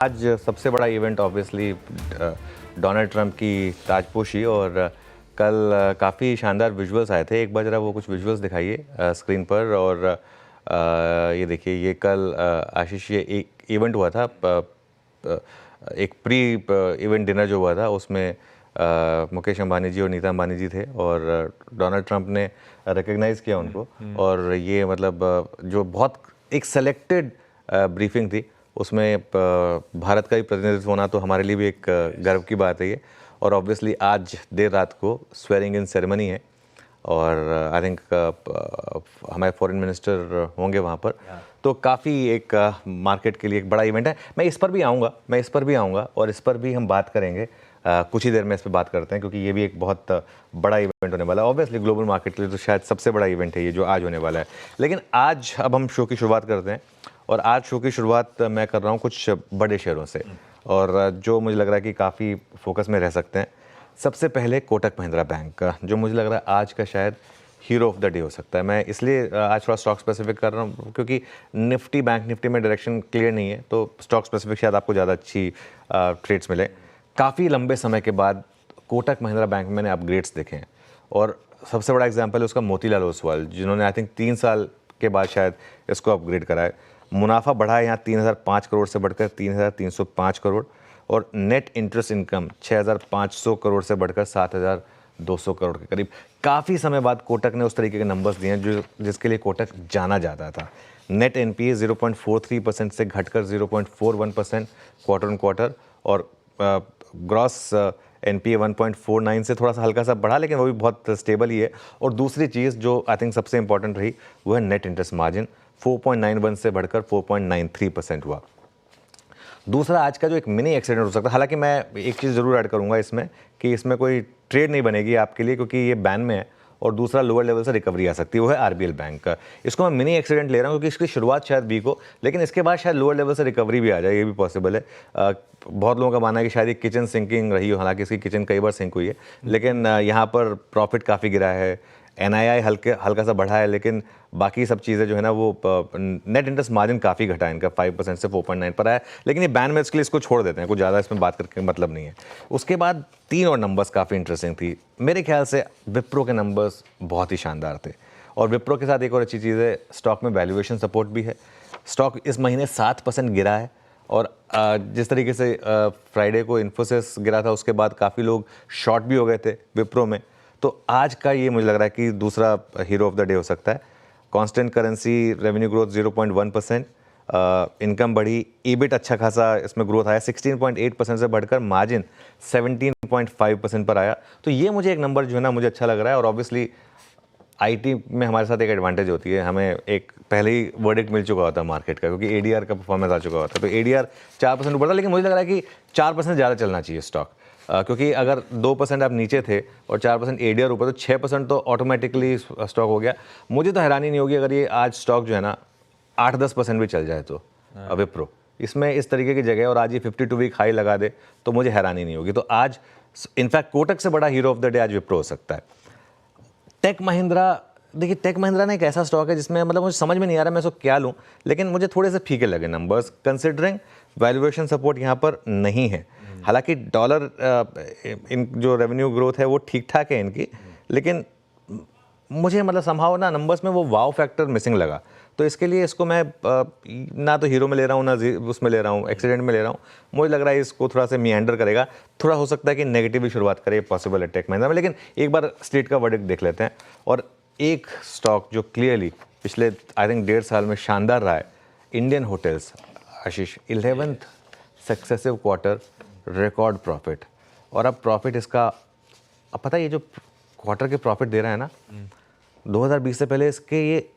आज सबसे बड़ा इवेंट ऑब्वियसली डोनाल्ड ट्रंप की ताजपोशी और कल काफ़ी शानदार विजुअल्स आए थे। एक बार जरा वो कुछ विजुअल्स दिखाइए स्क्रीन पर। और ये देखिए, ये कल आशीष, ये एक इवेंट हुआ था, एक प्री इवेंट डिनर जो हुआ था उसमें मुकेश अंबानी जी और नीता अंबानी जी थे और डोनाल्ड ट्रंप ने रिकग्नाइज़ किया उनको। और ये मतलब जो बहुत एक सेलेक्टेड ब्रीफिंग थी, उसमें भारत का ही प्रतिनिधित्व होना तो हमारे लिए भी एक गर्व की बात है ये। और ऑब्वियसली आज देर रात को स्वेरिंग इन सेरेमनी है और आई थिंक हमारे फॉरेन मिनिस्टर होंगे वहाँ पर। तो काफ़ी एक मार्केट के लिए एक बड़ा इवेंट है। मैं इस पर भी आऊँगा और इस पर भी हम बात करेंगे। कुछ ही देर में इस पर बात करते हैं, क्योंकि ये भी एक बहुत बड़ा इवेंट होने वाला है। ऑब्वियसली ग्लोबल मार्केट के लिए तो शायद सबसे बड़ा इवेंट है ये जो आज होने वाला है। लेकिन आज अब हम शो की शुरुआत करते हैं और आज शो की शुरुआत मैं कर रहा हूँ कुछ बड़े शेयरों से, और जो मुझे लग रहा है कि काफ़ी फोकस में रह सकते हैं। सबसे पहले कोटक महिंद्रा बैंक का, जो मुझे लग रहा है आज का शायद हीरो ऑफ द डे हो सकता है। मैं इसलिए आज थोड़ा स्टॉक स्पेसिफिक कर रहा हूँ क्योंकि निफ्टी, बैंक निफ्टी में डायरेक्शन क्लियर नहीं है, तो स्टॉक स्पेसिफिक शायद आपको ज़्यादा अच्छी ट्रेड्स मिले। काफ़ी लंबे समय के बाद कोटक महिंद्रा बैंक में मैंने अपग्रेड्स देखे हैं और सबसे बड़ा एग्जाम्पल है उसका मोतीलाल ओसवाल, जिन्होंने आई थिंक 3 साल के बाद शायद इसको अपग्रेड करा है। मुनाफा बढ़ा है यहाँ 3005 करोड़ से बढ़कर 3305 करोड़ और नेट इंटरेस्ट इनकम 6500 करोड़ से बढ़कर 7200 करोड़ के करीब। काफ़ी समय बाद कोटक ने उस तरीके के नंबर्स दिए हैं जो जिसके लिए कोटक जाना जाता था। नेट एनपीए 0.43% से घटकर 0.41% क्वार्टर ऑन क्वार्टर और ग्रॉस एनपीए 1.49 से थोड़ा सा हल्का सा बढ़ा, लेकिन वो भी बहुत स्टेबल ही है। और दूसरी चीज़ जो आई थिंक सबसे इंपॉर्टेंट रही वो है नेट इंटरेस्ट मार्जिन, 4.91 से बढ़कर 4.93% हुआ। दूसरा, आज का जो एक मिनी एक्सीडेंट हो सकता है, हालांकि मैं एक चीज़ ज़रूर ऐड करूंगा इसमें कि इसमें कोई ट्रेड नहीं बनेगी आपके लिए क्योंकि ये बैन में है। और दूसरा, लोअर लेवल से रिकवरी आ सकती है, वो है आरबीएल बैंक का। इसको मैं मिनी एक्सीडेंट ले रहा हूँ क्योंकि इसकी शुरुआत शायद वीक हो, लेकिन इसके बाद शायद लोअर लेवल से रिकवरी भी आ जाए, ये भी पॉसिबल है। बहुत लोगों का मानना है कि शायद ये किचन सिंकिंग रही हो, हालांकि इसकी किचन कई बार सिंक हुई है, लेकिन यहाँ पर प्रॉफिट काफ़ी गिरा है। एनआईआई हल्का सा बढ़ा है, लेकिन बाकी सब चीज़ें जो है ना वो नेट इंटरेस्ट मार्जिन काफ़ी घटा है इनका, 5% से 4.9 पर आया। लेकिन ये बैन में इसके लिए इसको छोड़ देते हैं, कुछ ज़्यादा इसमें बात करके मतलब नहीं है। उसके बाद 3 और नंबर्स काफ़ी इंटरेस्टिंग थी मेरे ख्याल से। विप्रो के नंबर्स बहुत ही शानदार थे और विप्रो के साथ एक और अच्छी चीज़ है, स्टॉक में वैल्यूएशन सपोर्ट भी है। स्टॉक इस महीने 7% गिरा है और जिस तरीके से फ्राइडे को इन्फोसिस गिरा था उसके बाद काफ़ी लोग शॉर्ट भी हो गए थे विप्रो में। तो आज का ये मुझे लग रहा है कि दूसरा हीरो ऑफ द डे हो सकता है। Constant currency revenue growth 0.1%, income बढ़ी, ईबिट अच्छा खासा इसमें ग्रोथ आया, 16.8% से बढ़कर मार्जिन 17.5% पर आया। तो ये मुझे एक नंबर जो है ना मुझे अच्छा लग रहा है। और ऑब्वियसली आईटी में हमारे साथ एक एडवांटेज होती है, हमें एक पहले ही वर्डिक्ट मिल चुका होता है मार्केट का, क्योंकि एडीआर का परफॉर्मेंस आ चुका होता है। तो एडीआर 4% ऊपर था, लेकिन मुझे लग रहा है कि 4% ज़्यादा चलना चाहिए स्टॉक, क्योंकि अगर 2% आप नीचे थे और 4% एडीआर ऊपर, तो 6% तो ऑटोमेटिकली स्टॉक हो गया। मुझे तो हैरानी नहीं होगी अगर ये आज स्टॉक जो है ना 8-10% भी चल जाए तो विप्रो इसमें इस तरीके की जगह, और आज ये 52 वीक हाई लगा दे तो मुझे हैरानी नहीं होगी। तो आज इनफैक्ट कोटक से बड़ा हीरो ऑफ द डे आज विप्रो हो सकता है। टेक महिंद्रा, देखिए टेक महिंद्रा ने एक ऐसा स्टॉक है जिसमें मतलब मुझे समझ में नहीं आ रहा मैं इसको क्या लूँ, लेकिन मुझे थोड़े से फीके लगे नंबर्स, कंसिडरिंग वैल्यूएशन सपोर्ट यहाँ पर नहीं है। हालांकि डॉलर इन जो रेवेन्यू ग्रोथ है वो ठीक ठाक है इनकी, लेकिन मुझे मतलब समहाउ ना नंबर्स में वो वाव फैक्टर मिसिंग लगा। तो इसके लिए इसको मैं ना तो हीरो में ले रहा हूँ ना उसमें ले रहा हूँ, एक्सीडेंट में ले रहा हूँ। मुझे लग रहा है इसको थोड़ा सा मिएंडर करेगा, थोड़ा हो सकता है कि नेगेटिव भी शुरुआत करे, पॉसिबल है टेक महिंद्रा में। लेकिन एक बार स्ट्रीट का वर्डिक्ट देख लेते हैं। और एक स्टॉक जो क्लियरली पिछले आई थिंक 1.5 साल में शानदार रहा है, इंडियन होटल्स। आशीष, 11th successive quarter record profit, और अब प्रॉफिट इसका, अब पता है ये जो क्वार्टर के प्रॉफिट दे रहा है ना, 2020 से पहले इसके ये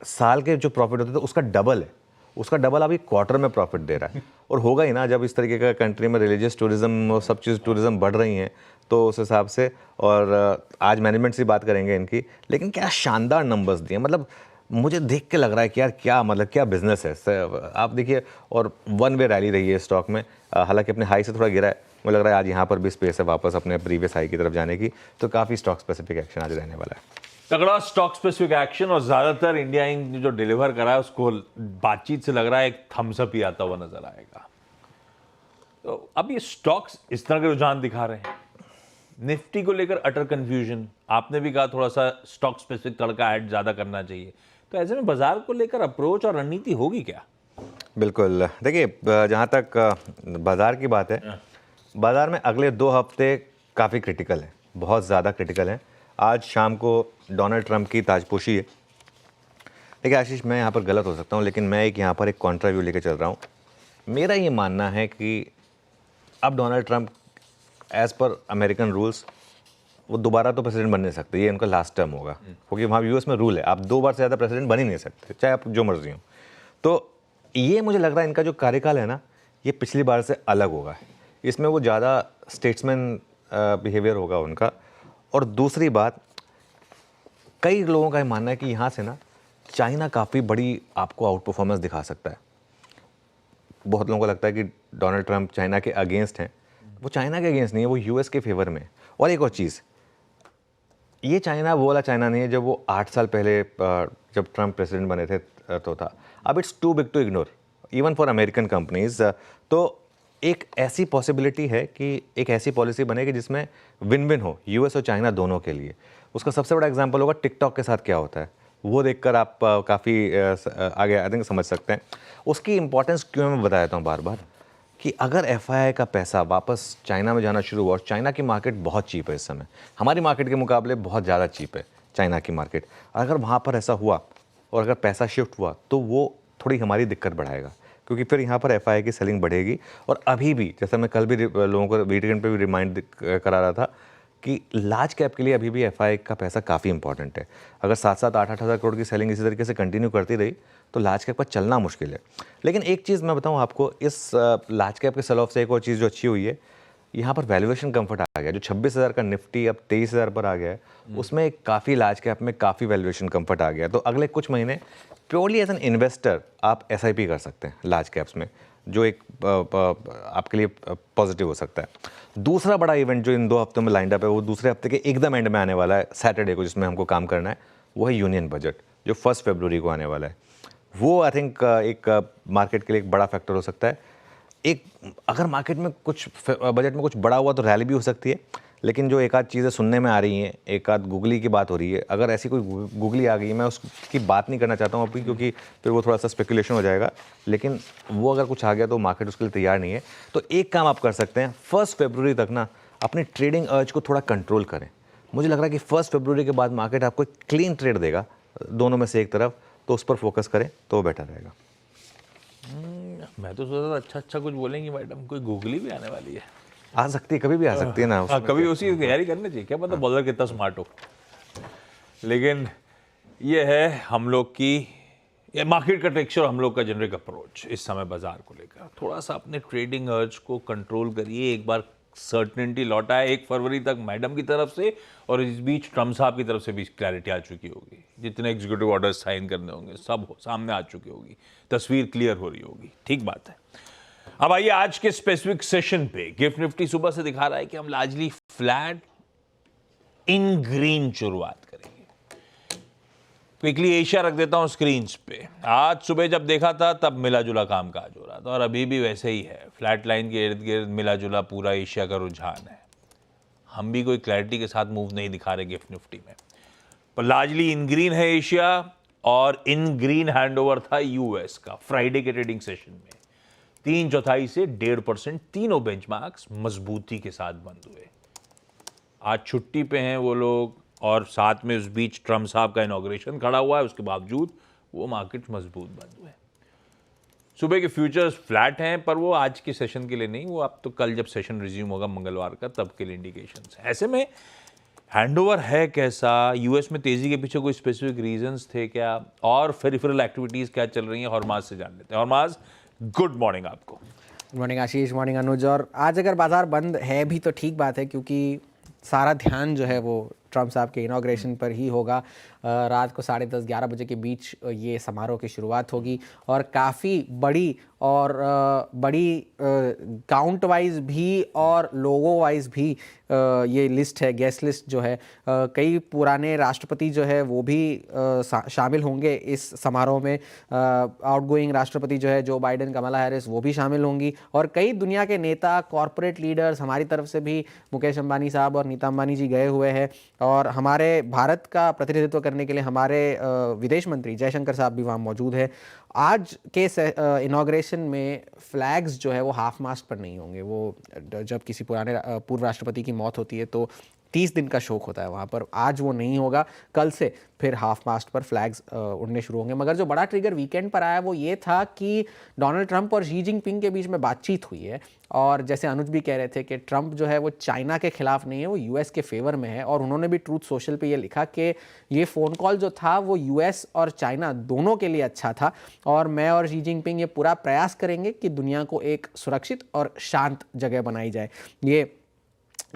साल के जो प्रॉफिट होते थे उसका डबल है। उसका डबल अभी क्वार्टर में प्रॉफिट दे रहा है। और होगा ही ना, जब इस तरीके का कंट्री में रिलीजियस टूरिज्म और सब चीज़ टूरिज्म बढ़ रही हैं तो उस हिसाब से। और आज मैनेजमेंट से बात करेंगे इनकी, लेकिन क्या शानदार नंबर्स दिए, मतलब मुझे देख के लग रहा है कि यार क्या मतलब क्या बिजनेस है। आप देखिए, और वन वे रैली रही है स्टॉक में, हालांकि अपने हाई से थोड़ा गिरा है। मुझे लग रहा है आज यहाँ पर भी स्पेस है वापस अपने प्रीवियस हाई की तरफ जाने की। तो काफ़ी स्टॉक स्पेसिफिक एक्शन आज रहने वाला है। तगड़ा स्टॉक स्पेसिफिक एक्शन, और ज्यादातर इंडिया इंक जो डिलीवर करा है उसको बातचीत से लग रहा है एक थम्स अप ही आता हुआ नजर आएगा। तो अब ये स्टॉक्स इस तरह के रुझान दिखा रहे हैं, निफ्टी को लेकर अटर कंफ्यूजन, आपने भी कहा थोड़ा सा स्टॉक स्पेसिफिक तड़का ऐड ज़्यादा करना चाहिए, तो ऐसे में बाजार को लेकर अप्रोच और रणनीति होगी क्या? बिल्कुल, देखिए जहाँ तक बाज़ार की बात है, बाज़ार में अगले 2 हफ्ते काफ़ी क्रिटिकल है, बहुत ज़्यादा क्रिटिकल है। आज शाम को डोनाल्ड ट्रंप की ताजपोशी है। देखिए आशीष, मैं यहाँ पर गलत हो सकता हूँ, लेकिन मैं यहाँ पर एक कॉन्ट्रा व्यू लेकर चल रहा हूँ। मेरा ये मानना है कि अब Donald Trump as per American rules वो दोबारा तो प्रेसिडेंट बन नहीं सकते, ये उनका लास्ट टर्म होगा, क्योंकि वहाँ यूएस में रूल है आप 2 बार से ज़्यादा प्रेसिडेंट बन ही नहीं सकते, चाहे आप जो मर्जी हो। तो ये मुझे लग रहा है इनका जो कार्यकाल है ना, ये पिछली बार से अलग होगा। इसमें वो ज़्यादा स्टेट्समैन बिहेवियर होगा उनका। और दूसरी बात, कई लोगों का ये मानना है कि यहाँ से ना चाइना काफ़ी बड़ी आपको आउट परफॉर्मेंस दिखा सकता है। बहुत लोगों को लगता है कि डोनाल्ड ट्रंप चाइना के अगेंस्ट हैं, वो चाइना के अगेंस्ट नहीं है, वो यूएस के फेवर में है। और एक और चीज़, ये चाइना वो वाला चाइना नहीं है जब वो 8 साल पहले जब ट्रंप प्रेसिडेंट बने थे तो था। अब it's too big to ignore even for American companies. तो एक ऐसी पॉसिबिलिटी है कि एक ऐसी पॉलिसी बनेगी जिसमें विन विन हो यूएस और चाइना दोनों के लिए। उसका सबसे बड़ा एग्जांपल होगा टिकटॉक के साथ क्या होता है, वो देखकर आप काफ़ी आगे आई थिंक समझ सकते हैं उसकी इंपॉर्टेंस। क्यों मैं बताता हूँ बार बार कि अगर एफआईआई का पैसा वापस चाइना में जाना शुरू हुआ, और चाइना की मार्केट बहुत चीप है इस समय, हमारी मार्केट के मुकाबले बहुत ज़्यादा चीप है चाइना की मार्केट, अगर वहाँ पर ऐसा हुआ और अगर पैसा शिफ्ट हुआ तो वो थोड़ी हमारी दिक्कत बढ़ाएगा, क्योंकि फिर यहाँ पर एफआईआई की सेलिंग बढ़ेगी। और अभी भी, जैसा मैं कल भी लोगों को वीकेंड पे भी रिमाइंड करा रहा था कि लार्ज कैप के लिए अभी भी एफआईआई का पैसा काफ़ी इंपॉर्टेंट है। अगर 7-7, 8-8 हज़ार करोड़ की सेलिंग इसी तरीके से कंटिन्यू करती रही तो लार्ज कैप पर चलना मुश्किल है। लेकिन एक चीज़ मैं बताऊं आपको, इस लार्ज कैप के सेल ऑफ से एक और चीज़ जो अच्छी हुई है, यहाँ पर वैल्यूएशन कंफर्ट आ गया। जो 26,000 का निफ्टी अब 23,000 पर आ गया है, उसमें काफ़ी लार्ज कैप में काफ़ी वैल्यूएशन कंफर्ट आ गया। तो अगले कुछ महीने प्योरली एज एन इन्वेस्टर आप एसआईपी कर सकते हैं लार्ज कैप्स में, जो एक आपके लिए पॉजिटिव हो सकता है। दूसरा बड़ा इवेंट जो इन 2 हफ्तों में लाइंड अप है, वो दूसरे हफ्ते के एकदम एंड में आने वाला है, सैटरडे को, जिसमें हमको काम करना है, वो है यूनियन बजट, जो 1 फरवरी को आने वाला है। वो आई थिंक एक मार्केट के लिए एक बड़ा फैक्टर हो सकता है। एक अगर मार्केट में कुछ बजट में कुछ बड़ा हुआ तो रैली भी हो सकती है, लेकिन जो एक आध चीज़ें सुनने में आ रही हैं, एक आध गूगली की बात हो रही है, अगर ऐसी कोई गूगली आ गई है, मैं उसकी बात नहीं करना चाहता हूँ अभी, क्योंकि फिर वो थोड़ा सा स्पेकुलेशन हो जाएगा, लेकिन वो अगर कुछ आ गया तो मार्केट उसके लिए तैयार नहीं है। तो एक काम आप कर सकते हैं, 1 फरवरी तक ना अपनी ट्रेडिंग अर्ज को थोड़ा कंट्रोल करें। मुझे लग रहा है कि 1 फरवरी के बाद मार्केट आपको एक क्लीन ट्रेड देगा दोनों में से एक तरफ, तो उस पर फोकस करें तो बेटर रहेगा। मैं तो सोचा था अच्छा कुछ बोलेंगी मैडम, कोई गूगली भी आने वाली है। आ सकती है, कभी भी आ सकती है ना। हाँ, कभी उसी की तैयारी करनी चाहिए, क्या पता बॉलर कितना स्मार्ट हो। लेकिन ये है हम लोग की, ये मार्केट का टेक्सचर, हम लोग का जेनरिक अप्रोच इस समय बाजार को लेकर। थोड़ा सा अपने ट्रेडिंग अर्ज को कंट्रोल करिए। एक बार सर्टेनिटी लौटा है 1 फरवरी तक मैडम की तरफ से, और इस बीच ट्रम्प साहब की तरफ से भी क्लैरिटी आ चुकी होगी। जितने एग्जीक्यूटिव ऑर्डर्स साइन करने होंगे सब सामने आ चुकी होगी, तस्वीर क्लियर हो रही होगी। ठीक बात है। अब आइए आज के स्पेसिफिक सेशन पे। गिफ्ट निफ्टी सुबह से दिखा रहा है कि हम लार्जली फ्लैट इन ग्रीन शुरुआत करेंगे। क्विकली एशिया रख देता हूं स्क्रीन पे। आज सुबह जब देखा था तब मिला जुला कामकाज हो रहा था, और अभी भी वैसे ही है। फ्लैट लाइन के इर्द गिर्द मिला जुला पूरा एशिया का रुझान है। हम भी कोई क्लैरिटी के साथ मूव नहीं दिखा रहे गिफ्ट निफ्टी में, पर लार्जली इन ग्रीन है एशिया, और इन ग्रीन हैंडओवर था यूएस का फ्राइडे के ट्रेडिंग सेशन में। 3/4 से 1.5% तीनों बेंचमार्क्स मजबूती के साथ बंद हुए। आज छुट्टी पे हैं वो लोग, और साथ में उस बीच ट्रम्प साहब का इनॉग्रेशन खड़ा हुआ है, उसके बावजूद वो मार्केट मजबूत बंद हुए। सुबह के फ्यूचर्स फ्लैट हैं, पर वो आज के सेशन के लिए नहीं, वो अब तो कल जब सेशन रिज्यूम होगा मंगलवार का, तब के लिए इंडिकेशंस हैं। ऐसे में हैंडओवर है कैसा? यूएस में तेजी के पीछे कोई स्पेसिफिक रीजंस थे क्या, और फेरिफेरल एक्टिविटीज क्या चल रही हैं, हॉर्माज से जान लेते हैं। हॉर्माज, गुड मॉर्निंग आपको। गुड मॉर्निंग आशीष, मॉर्निंग अनुज। और आज अगर बाजार बंद है भी तो ठीक बात है, क्योंकि सारा ध्यान जो है वो ट्रम्प साहब के इनॉग्रेशन पर ही होगा। रात को 10:30-11 बजे के बीच ये समारोह की शुरुआत होगी और काफ़ी बड़ी और बड़ी काउंट वाइज भी और लोगों वाइज भी ये लिस्ट है, गेस्ट लिस्ट जो है। कई पुराने राष्ट्रपति जो है वो भी शामिल होंगे इस समारोह में। आउटगोइंग राष्ट्रपति जो है जो बाइडेन, कमला हैरिस, वो भी शामिल होंगी और कई दुनिया के नेता, कॉरपोरेट लीडर्स, हमारी तरफ से भी मुकेश अंबानी साहब और नीता अंबानी जी गए हुए हैं और हमारे भारत का प्रतिनिधित्व करने के लिए हमारे विदेश मंत्री जयशंकर साहब भी वहाँ मौजूद है। आज के इनॉग्रेशन में फ्लैग्स जो है वो हाफ मास्ट पर नहीं होंगे। वो जब किसी पुराने पूर्व राष्ट्रपति की मौत होती है तो 30 दिन का शोक होता है वहाँ पर, आज वो नहीं होगा। कल से फिर हाफ मास्ट पर फ्लैग्स उड़ने शुरू होंगे। मगर जो बड़ा ट्रिगर वीकेंड पर आया वो ये था कि डोनाल्ड ट्रंप और शी जिनपिंग के बीच में बातचीत हुई है और जैसे अनुज भी कह रहे थे कि ट्रंप जो है वो चाइना के खिलाफ नहीं है, वो यूएस के फेवर में है। और उन्होंने भी ट्रूथ सोशल पे ये लिखा कि ये फ़ोन कॉल जो था वो यूएस और चाइना दोनों के लिए अच्छा था और मैं और शी जिनपिंग ये पूरा प्रयास करेंगे कि दुनिया को एक सुरक्षित और शांत जगह बनाई जाए। ये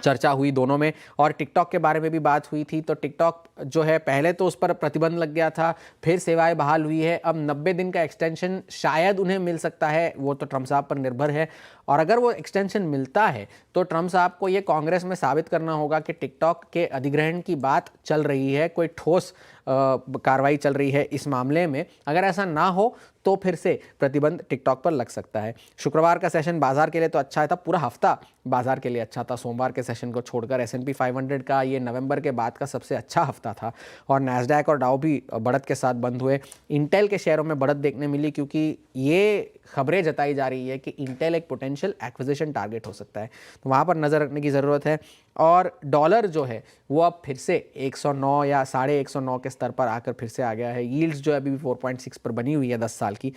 चर्चा हुई दोनों में। और टिकटॉक के बारे में भी बात हुई थी। तो टिकटॉक जो है पहले तो उस पर प्रतिबंध लग गया था, फिर सेवाएं बहाल हुई है। अब 90 दिन का एक्सटेंशन शायद उन्हें मिल सकता है, वो तो ट्रम्प साहब पर निर्भर है। और अगर वो एक्सटेंशन मिलता है तो ट्रम्प साहब को ये कांग्रेस में साबित करना होगा कि टिकटॉक के अधिग्रहण की बात चल रही है, कोई ठोस कार्रवाई चल रही है इस मामले में। अगर ऐसा ना हो तो फिर से प्रतिबंध टिकटॉक पर लग सकता है। शुक्रवार का सेशन बाजार के लिए तो अच्छा था, पूरा हफ्ता बाजार के लिए अच्छा था। सोमवार के सेशन को छोड़कर S&P 500 का ये नवंबर के बाद का सबसे अच्छा हफ्ता था और नैस्डैक और डाउ भी बढ़त के साथ बंद हुए। इंटेल के शेयरों में बढ़त देखने मिली क्योंकि ये खबरें जताई जा रही है कि इंटेल एक पोटेंशियल एक्विजिशन टारगेट हो सकता है, तो वहाँ पर नज़र रखने की ज़रूरत है। और डॉलर जो है वो अब फिर से 109 या 109.5 के स्तर पर आकर फिर से आ गया है। यील्ड्स जो है अभी भी 4.6 पर बनी हुई है 10 साल की।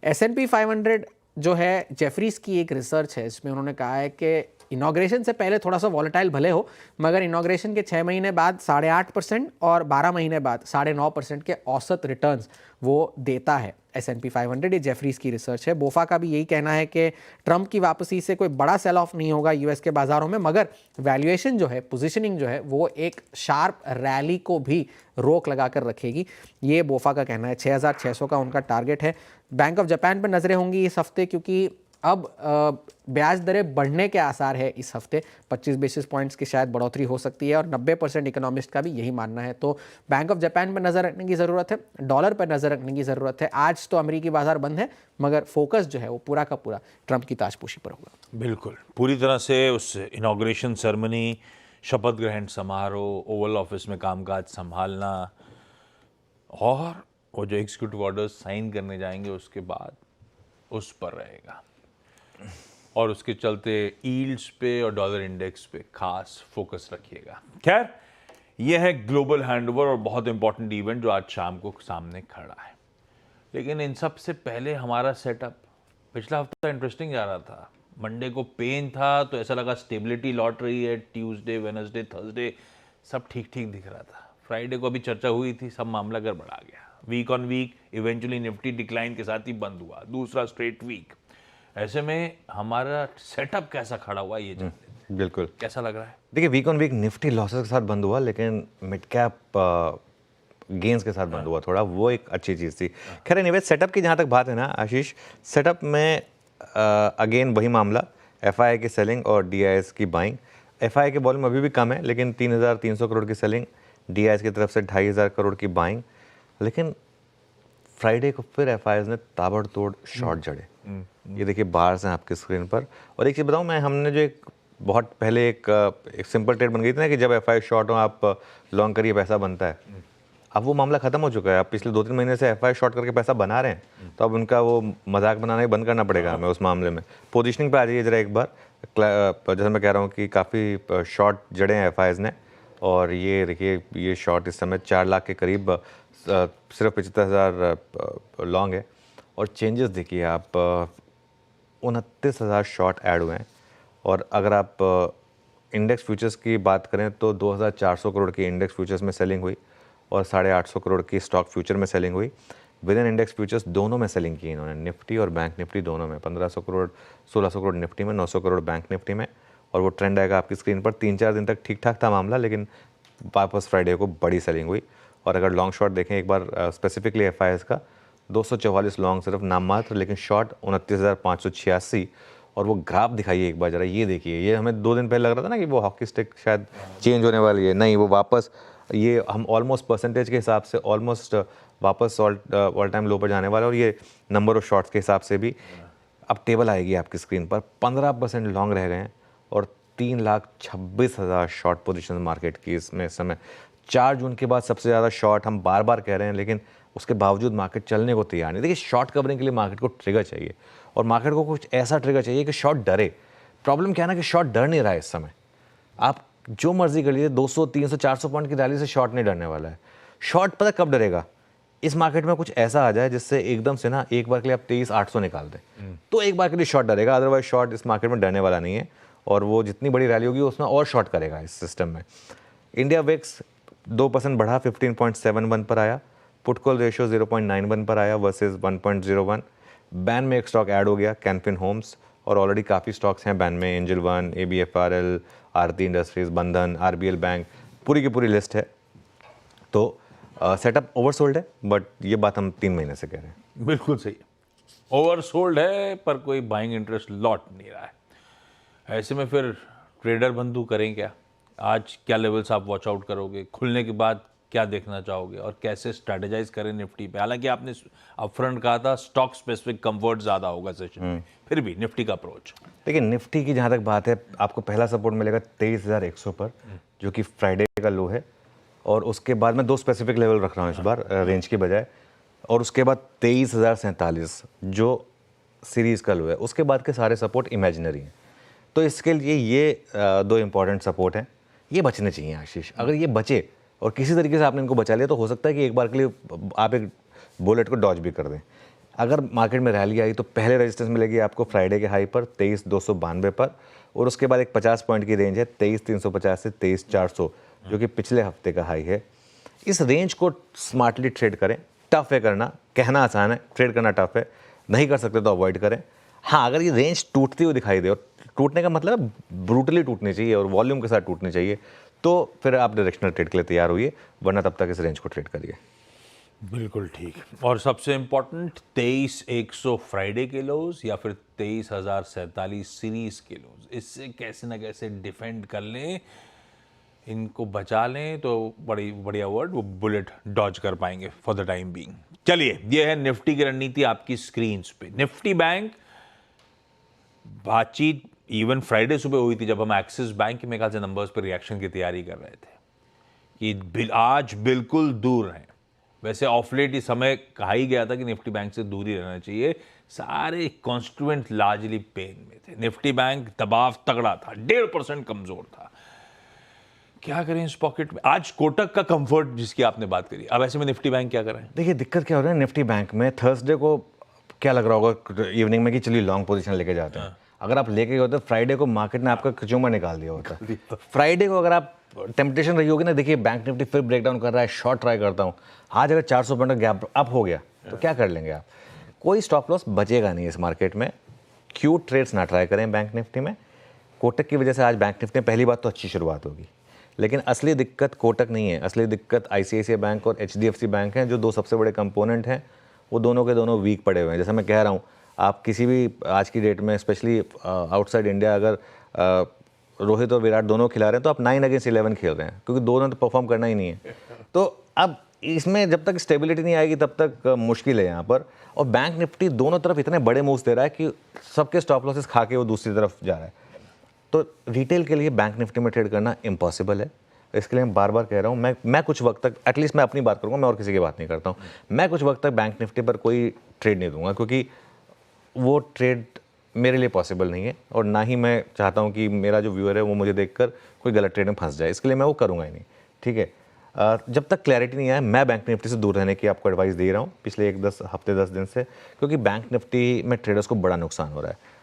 S&P 500 जो है जेफरीज की एक रिसर्च है, इसमें उन्होंने कहा है कि इनॉग्रेशन से पहले थोड़ा सा वॉलेटाइल भले हो मगर इनॉग्रेशन के 6 महीने बाद 8.5% और 12 महीने बाद 9.5% के औसत रिटर्न्स वो देता है S&P 500। ये जेफरीज की रिसर्च है। बोफा का भी यही कहना है कि ट्रंप की वापसी से कोई बड़ा सेल ऑफ नहीं होगा यूएस के बाजारों में, मगर वैल्यूएशन जो है, पोजीशनिंग जो है वो एक शार्प रैली को भी रोक लगाकर रखेगी, ये बोफा का कहना है। 6,600 का उनका टारगेट है। बैंक ऑफ जापान पर नजरें होंगी इस हफ्ते क्योंकि अब ब्याज दरें बढ़ने के आसार है। इस हफ्ते 25 बेसिस पॉइंट्स की शायद बढ़ोतरी हो सकती है और 90% इकोनॉमिस्ट का भी यही मानना है। तो बैंक ऑफ जापान पर नज़र रखने की ज़रूरत है, डॉलर पर नज़र रखने की ज़रूरत है। आज तो अमेरिकी बाजार बंद है मगर फोकस जो है वो पूरा का पूरा ट्रंप की ताजपोशी पर होगा। बिल्कुल, पूरी तरह से उस इनॉग्रेशन सेरेमनी, शपथ ग्रहण समारोह, ओवल ऑफिस में कामकाज संभालना और वो जो एग्जीक्यूटिव ऑर्डर्स साइन करने जाएंगे उसके बाद उस पर रहेगा और उसके चलते यील्ड्स पे और डॉलर इंडेक्स पे खास फोकस रखिएगा। खैर, यह है ग्लोबल हैंडओवर और बहुत इंपॉर्टेंट इवेंट जो आज शाम को सामने खड़ा है। लेकिन इन सब से पहले हमारा सेटअप पिछला हफ्ता इंटरेस्टिंग जा रहा था। मंडे को पेन था तो ऐसा लगा स्टेबिलिटी लौट रही है। ट्यूसडे, वेडनेसडे, थर्सडे सब ठीक ठीक दिख रहा था। फ्राइडे को अभी चर्चा हुई थी, सब मामला गड़बड़ा गया। Week on week eventually Nifty decline के साथ ही बंद हुआ, दूसरा स्ट्रेट वीक। ऐसे में हमारा सेटअप कैसा खड़ा हुआ ये जानते हैं। बिल्कुल, कैसा लग रहा है? देखिए, week on week Nifty losses के साथ बंद हुआ लेकिन मिड कैप गेंस के साथ बंद हुआ थोड़ा, वो एक अच्छी चीज़ थी। खैर एनीवे, सेटअप की जहाँ तक बात है ना आशीष, सेटअप में अगेन वही मामला, एफआईआई की सेलिंग और डीआईएस की बाइंग। एफआईआई के वॉल्यूम अभी भी कम है लेकिन 3,300 करोड़ की सेलिंग, डीआईएस की तरफ से 2,500 करोड़ की बाइंग। लेकिन फ्राइडे को फिर एफआईआईज ने ताबड़तोड़ शॉर्ट जड़े। ये देखिए बाहर से आपकी स्क्रीन पर। और एक चीज़ बताऊँ मैं, हमने जो एक बहुत पहले एक सिंपल ट्रेड बन गई थी ना कि जब एफआईआई शॉर्ट हो आप लॉन्ग करिए पैसा बनता है, अब वो मामला खत्म हो चुका है। अब पिछले 2-3 महीने से एफआईआई शॉर्ट करके पैसा बना रहे हैं, तो अब उनका वो मजाक बनाना ही बंद करना पड़ेगा हमें उस मामले में। पोजीशनिंग पे आ जाइए जरा एक बार। जैसे मैं कह रहा हूँ कि काफ़ी शॉर्ट जड़े हैं एफआईआईज ने और ये देखिए ये शॉर्ट इस समय 4 लाख के करीब सिर्फ 75,000 लॉन्ग है। और चेंजेस देखिए आप, 29,000 शॉर्ट ऐड हुए हैं। और अगर आप इंडेक्स फ्यूचर्स की बात करें तो 2,400 करोड़ की इंडेक्स फ्यूचर्स में सेलिंग हुई और 850 करोड़ की स्टॉक फ्यूचर में सेलिंग हुई। विद इन इंडेक्स फ्यूचर्स दोनों में सेलिंग की इन्होंने, निफ्टी और बैंक निफ्टी दोनों में। 1,500 करोड़ 1,600 करोड़ निफ्टी में, 900 करोड़ बैंक निफ्टी में। और वो ट्रेंड आएगा आपकी स्क्रीन पर। 3-4 दिन तक ठीक ठाक था मामला लेकिन वापस फ्राइडे को बड़ी सेलिंग हुई। और अगर लॉन्ग शॉट देखें एक बार स्पेसिफिकली एफआईएस का 244 लॉन्ग सिर्फ नाम मात्र, लेकिन शॉर्ट 29,586। और वो ग्राफ दिखाइए एक बार जरा, ये देखिए, ये हमें 2 दिन पहले लग रहा था ना कि वो हॉकी स्टिक शायद चेंज होने वाली है, नहीं, वो वापस ये हम ऑलमोस्ट परसेंटेज के हिसाब से ऑलमोस्ट वापस ऑल टाइम लो पर जाने वाला है। और ये नंबर ऑफ शॉट्स के हिसाब से भी अब टेबल आएगी आपकी स्क्रीन पर, 15% लॉन्ग रह गए हैं और 3,26,000 शॉर्ट पोजीशन मार्केट की इसमें इस समय। 4 जून के बाद सबसे ज़्यादा शॉर्ट हम बार बार कह रहे हैं, लेकिन उसके बावजूद मार्केट चलने को तैयार नहीं। देखिए, शॉर्ट कवरिंग के लिए मार्केट को ट्रिगर चाहिए और मार्केट को कुछ ऐसा ट्रिगर चाहिए कि शॉर्ट डरे। प्रॉब्लम क्या है ना कि शॉर्ट डर नहीं रहा है इस समय। आप जो मर्जी कर लीजिए, 200, 300, 400 पॉइंट की रैली से शॉर्ट नहीं डरने वाला है। शॉर्ट पता कब डरेगा? इस मार्केट में कुछ ऐसा आ जाए जिससे एकदम से ना एक बार के लिए आप 23,800 निकाल दें, तो एक बार के लिए शॉर्ट डरेगा। अदरवाइज शॉर्ट इस मार्केट में डरने वाला नहीं है और वो जितनी बड़ी रैली होगी उसमें और शॉर्ट करेगा इस सिस्टम में। इंडिया विक्स 2% बढ़ा, 15.71 पर आया। पुट कॉल रेशियो 0.91 पर आया वर्सेस 1.01। बैन में एक स्टॉक ऐड हो गया, कैनफिन होम्स, और ऑलरेडी काफ़ी स्टॉक्स हैं बैन में, एंजल वन, ABFRL, आरती इंडस्ट्रीज, बंधन, RBL बैंक, पूरी की पूरी लिस्ट है। तो सेटअप ओवरसोल्ड है, बट ये बात हम 3 महीने से कह रहे हैं। बिल्कुल सही है, ओवरसोल्ड है पर कोई बाइंग इंटरेस्ट लौट नहीं रहा है। ऐसे में फिर ट्रेडर बंधु करें क्या? आज क्या लेवल्स आप वॉच आउट करोगे? खुलने के बाद क्या देखना चाहोगे और कैसे स्ट्रेटेजाइज करें निफ्टी पे? हालांकि आपने अपफ्रंट कहा था स्टॉक स्पेसिफिक कंफर्ट ज़्यादा होगा सेशन में, फिर भी निफ्टी का अप्रोच। देखिए, निफ्टी की जहाँ तक बात है, आपको पहला सपोर्ट मिलेगा 23,100 पर, जो कि फ्राइडे का लो है। और उसके बाद मैं 2 स्पेसिफिक लेवल रख रहा हूँ इस बार रेंज के बजाय। और उसके बाद 23,047 जो सीरीज़ का लो है। उसके बाद के सारे सपोर्ट इमेजिनरी हैं। तो इसके लिए ये 2 इंपॉर्टेंट सपोर्ट हैं, ये बचने चाहिए आशीष। अगर ये बचे और किसी तरीके से आपने इनको बचा लिया तो हो सकता है कि एक बार के लिए आप एक बुलेट को डॉज भी कर दें। अगर मार्केट में रैली आई तो पहले रेजिस्टेंस मिलेगी आपको फ्राइडे के हाई पर 23,292 पर, और उसके बाद एक 50 पॉइंट की रेंज है 23,350 से 23,400, जो कि पिछले हफ्ते का हाई है। इस रेंज को स्मार्टली ट्रेड करें। टफ है करना, कहना आसान है, ट्रेड करना टफ है। नहीं कर सकते तो अवॉइड करें। हाँ, अगर ये रेंज टूटती हुई दिखाई दे, और टूटने का मतलब ब्रूटली टूटनी चाहिए और वॉल्यूम के साथ टूटनी चाहिए, तो फिर आप डायरेक्शनल ट्रेड के लिए तैयार होइए, वरना तब तक इस रेंज को ट्रेड करिए। बिल्कुल ठीक। और सबसे इंपॉर्टेंट 23,100 फ्राइडे के लोज या फिर 23,047 सीरीज के लोज, इससे कैसे ना कैसे डिफेंड कर लें, इनको बचा लें तो बड़ी बढ़िया वर्ड, वो बुलेट डॉज कर पाएंगे फॉर द टाइम बीइंग। चलिए, ये है निफ्टी की रणनीति आपकी स्क्रीन पे। निफ्टी बैंक बातचीत इवन फ्राइडे सुबह हुई थी जब हम एक्सिस बैंक के मेरे ख्याल से नंबर्स पर रिएक्शन की तैयारी कर रहे थे कि आज बिल्कुल दूर हैं। वैसे ऑफ लेट इस समय कहा ही गया था कि निफ्टी बैंक से दूर ही रहना चाहिए। सारे कॉन्स्टिट्यूएंट लार्जली पेन में थे। निफ्टी बैंक दबाव तगड़ा था, 1.5% कमजोर था। क्या करें इस पॉकेट में? आज कोटक का कंफर्ट जिसकी आपने बात करी, अब ऐसे में निफ्टी बैंक क्या करें? देखिए, दिक्कत क्या हो रहा है निफ्टी बैंक में, थर्सडे को क्या लग रहा होगा इवनिंग में कि चलिए लॉन्ग पोजीशन लेके जाते हैं। अगर आप लेके गए होते फ्राइडे को मार्केट ने आपका कंज्यूमर निकाल दिया होता। फ्राइडे को अगर आप टेम्पटेशन रही होगी ना, देखिए बैंक निफ्टी फिर ब्रेकडाउन कर रहा है, शॉर्ट ट्राई करता हूँ। आज अगर 400 पॉइंट का गैप अप हो गया तो क्या कर लेंगे आप? कोई स्टॉप लॉस बचेगा नहीं इस मार्केट में। क्यूट ट्रेड्स ना ट्राई करें बैंक निफ्टी में। कोटक की वजह से आज बैंक निफ्टी में पहली बात तो अच्छी शुरुआत होगी, लेकिन असली दिक्कत कोटक नहीं है। असली दिक्कत ICICI बैंक और HDFC बैंक हैं, जो 2 सबसे बड़े कंपोनेंट हैं। वो दोनों के दोनों वीक पड़े हुए हैं। जैसा मैं कह रहा हूँ, आप किसी भी आज की डेट में स्पेशली आउटसाइड इंडिया अगर रोहित और विराट दोनों खिला रहे हैं तो आप 9 अगेंस्ट 11 खेल रहे हैं, क्योंकि दोनों तो परफॉर्म करना ही नहीं है। तो अब इसमें जब तक स्टेबिलिटी नहीं आएगी तब तक मुश्किल है यहाँ पर। और बैंक निफ्टी दोनों तरफ इतने बड़े मूव्स दे रहा है कि सबके स्टॉप लॉसेस खा के वो दूसरी तरफ जा रहा है। तो रिटेल के लिए बैंक निफ्टी में ट्रेड करना इम्पॉसिबल है। इसके लिए मैं बार बार कह रहा हूँ, मैं कुछ वक्त तक, एटलीस्ट मैं अपनी बात करूँगा, मैं और किसी की बात नहीं करता हूँ, मैं कुछ वक्त तक बैंक निफ्टी पर कोई ट्रेड नहीं दूंगा, क्योंकि वो ट्रेड मेरे लिए पॉसिबल नहीं है। और ना ही मैं चाहता हूँ कि मेरा जो व्यूअर है वो मुझे देखकर कोई गलत ट्रेड में फंस जाए। इसके लिए मैं वो करूँगा ही नहीं। ठीक है, जब तक क्लैरिटी नहीं आए, मैं बैंक निफ्टी से दूर रहने की आपको एडवाइस दे रहा हूँ पिछले 10 दिन से, क्योंकि बैंक निफ्टी में ट्रेडर्स को बड़ा नुकसान हो रहा है।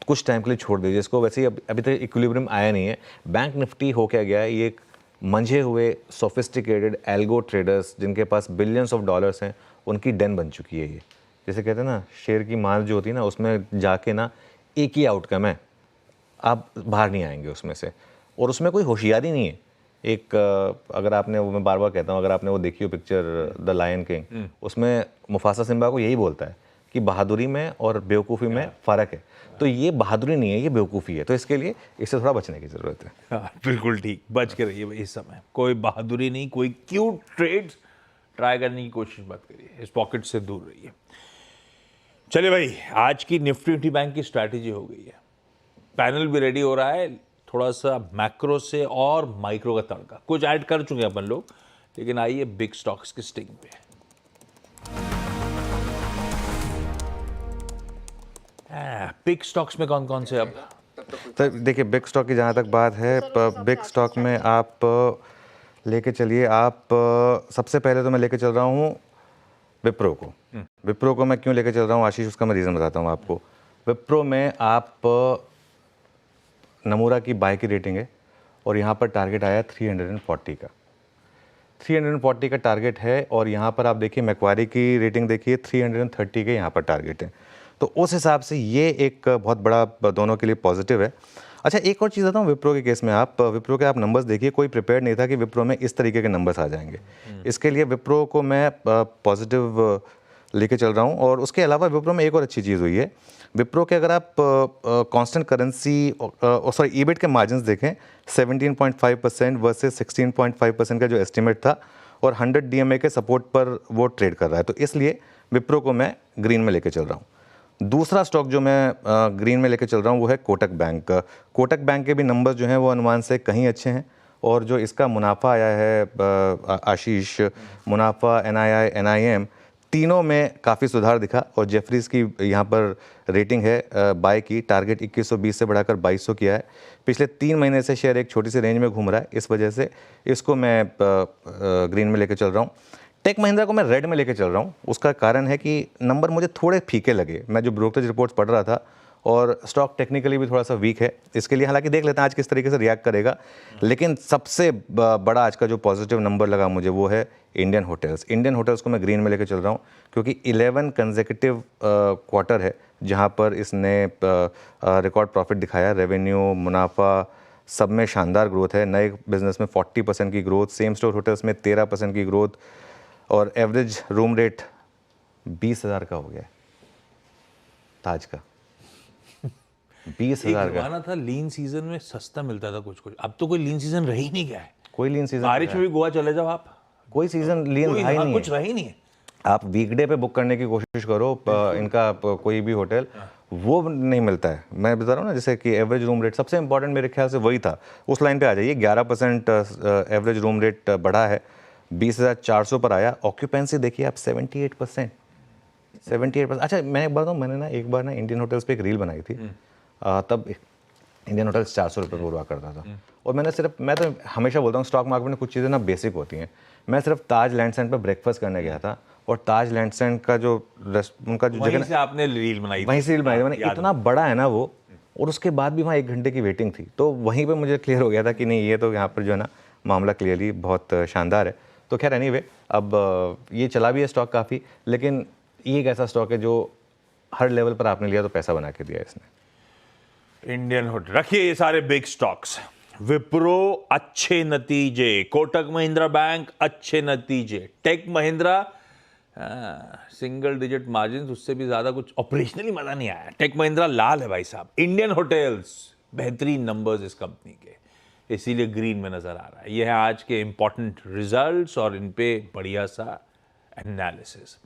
कुछ टाइम के लिए छोड़ दीजिए इसको। वैसे ही अभी तक इक्विलिब्रियम आया नहीं है। बैंक निफ्टी हो क्या गया है, ये एक मंझे हुए सोफिस्टिकेटेड एल्गो ट्रेडर्स जिनके पास बिलियंस ऑफ डॉलर्स हैं, उनकी डेन बन चुकी है ये। जैसे कहते हैं ना, शेर की मार जो होती है ना, उसमें जाके ना एक ही आउटकम है, आप बाहर नहीं आएंगे उसमें से। और उसमें कोई होशियारी नहीं है एक अगर आपने वो, मैं बार बार कहता हूँ, अगर आपने वो देखी हो पिक्चर द लायन किंग, उसमें मुफासा सिम्बा को यही बोलता है कि बहादुरी में और बेवकूफ़ी में फ़र्क है। तो ये बहादुरी नहीं है, ये बेवकूफ़ी है। तो इसके लिए इससे थोड़ा बचने की ज़रूरत है। हाँ, बिल्कुल ठीक, बच के रहिए भाई इस समय। कोई बहादुरी नहीं, कोई क्यूट ट्रेड्स ट्राई करने की कोशिश मत करिए, इस पॉकेट से दूर रहिए। चलिए भाई, आज की निफ्टी बैंक की स्ट्रैटेजी हो गई है, पैनल भी रेडी हो रहा है, थोड़ा सा मैक्रो से और माइक्रो का तड़का कुछ ऐड कर चुके हैं अपन लोग, लेकिन आइए बिग स्टॉक्स की स्टिंग पे। बिग स्टॉक्स में कौन कौन से अब? तो देखिए, बिग स्टॉक की जहाँ तक बात है, बिग स्टॉक में आप लेके चलिए, आप सबसे पहले तो मैं लेके चल रहा हूँ विप्रो को। विप्रो को मैं क्यों लेके चल रहा हूँ आशीष, उसका मैं रीज़न बताता हूँ आपको। विप्रो में आप नमूरा की बाय की रेटिंग है और यहाँ पर टारगेट आया 340 का, 340 का टारगेट है। और यहाँ पर आप देखिए मैक्वारी की रेटिंग देखिए, 330 के यहाँ पर टारगेट है। तो उस हिसाब से ये एक बहुत बड़ा दोनों के लिए पॉजिटिव है। अच्छा, एक और चीज़ बताऊँ विप्रो के केस में, आप विप्रो के आप नंबर्स देखिए, कोई प्रिपेयर नहीं था कि विप्रो में इस तरीके के नंबर्स आ जाएंगे। इसके लिए विप्रो को मैं पॉजिटिव लेके चल रहा हूँ। और उसके अलावा विप्रो में एक और अच्छी चीज़ हुई है, विप्रो के अगर आप कांस्टेंट करेंसी सॉरी ईबिट के मार्जिन्स देखें, 17.5% वर्सेस 16.5% का जो एस्टिमेट था, और 100 डीएमए के सपोर्ट पर वो ट्रेड कर रहा है। तो इसलिए विप्रो को मैं ग्रीन में लेके चल रहा हूँ। दूसरा स्टॉक जो मैं ग्रीन में लेके चल रहा हूँ वो है कोटक बैंक। कोटक बैंक के भी नंबर्स जो हैं वो अनुमान से कहीं अच्छे हैं, और जो इसका मुनाफा आया है आशीष, मुनाफा, एनआईआई, एनआईएम, तीनों में काफ़ी सुधार दिखा। और जेफरीज की यहाँ पर रेटिंग है बाय की, टारगेट 2120 से बढ़ाकर 2200 किया है। पिछले 3 महीने से शेयर एक छोटी सी रेंज में घूम रहा है, इस वजह से इसको मैं ग्रीन में लेके चल रहा हूँ। टेक महिंद्रा को मैं रेड में लेके चल रहा हूँ। उसका कारण है कि नंबर मुझे थोड़े फीके लगे, मैं जो ब्रोकरेज रिपोर्ट्स पढ़ रहा था, और स्टॉक टेक्निकली भी थोड़ा सा वीक है। इसके लिए हालांकि देख लेते हैं आज किस तरीके से रिएक्ट करेगा। लेकिन सबसे बड़ा आज का जो पॉजिटिव नंबर लगा मुझे वो है इंडियन होटल्स। इंडियन होटल्स को मैं ग्रीन में लेकर चल रहा हूँ, क्योंकि 11 कंसेक्यूटिव क्वार्टर है जहाँ पर इसने रिकॉर्ड प्रॉफिट दिखाया। रेवेन्यू, मुनाफा, सब में शानदार ग्रोथ है। नए बिजनेस में 40% की ग्रोथ, सेम स्टोर होटल्स में 13% की ग्रोथ, और एवरेज रूम रेट 20,000 का हो गया है ताज का। 20,000 का। जमाना था लीन सीजन में सस्ता मिलता था कुछ कुछ, अब तो कोई लीन सीजन रह ही नहीं गया है। कोई लीन सीजन, बारिश में भी गोवा चले जाओ आप, कोई सीजन लीन रहा ही नहीं कुछ है। रह ही नहीं है। आप वीकडे पे बुक करने की कोशिश करो इनका कोई भी होटल, वो नहीं मिलता है। मैं बता रहा हूँ ना, जैसे कि एवरेज रूम रेट सबसे इंपॉर्टेंट मेरे ख्याल से वही था, उस लाइन पे आ जाइए। 11% एवरेज रूम रेट बढ़ा है, 20,400 पर आया। ऑक्यूपेंसी देखिए आप 78%। अच्छा, मैं एक बात बताऊँ, मैंने ना एक बार ना इंडियन होटल्स पे एक रील बनाई थी, तब इंडियन होटल्स 400 रुपये पर हुआ करता था। और मैं तो हमेशा बोलता हूँ स्टॉक मार्केट में कुछ चीज़ें ना बेसिक होती हैं। मैं सिर्फ ताज लैंडसेंड पर ब्रेकफास्ट करने गया था, और ताज लैंडसेंड का जो उनका जो वहीं जगह, से आपने रील बनाई थी। वहीं से रील बनाई थी मैंने। याद इतना बड़ा है ना वो, और उसके बाद भी वहाँ 1 घंटे की वेटिंग थी। तो वहीं पर मुझे क्लियर हो गया था कि नहीं, ये तो यहाँ पर जो है ना मामला क्लियरली बहुत शानदार है। तो खैर एनीवे, अब ये चला भी है स्टॉक काफ़ी, लेकिन ये एक ऐसा स्टॉक है जो हर लेवल पर आपने लिया तो पैसा बना के दिया इसने। इंडियन होटल रखिए, ये सारे बिग स्टॉक्स। विप्रो अच्छे नतीजे, कोटक महिंद्रा बैंक अच्छे नतीजे, Tech Mahindra single digit margin, उससे भी ज्यादा कुछ ऑपरेशनली मजा नहीं आया। टेक महिंद्रा लाल है भाई साहब। इंडियन होटल्स बेहतरीन नंबर्स इस कंपनी के, इसीलिए ग्रीन में नजर आ रहा है। ये है आज के इंपॉर्टेंट रिजल्ट्स और इन पे बढ़िया सा एनालिसिस।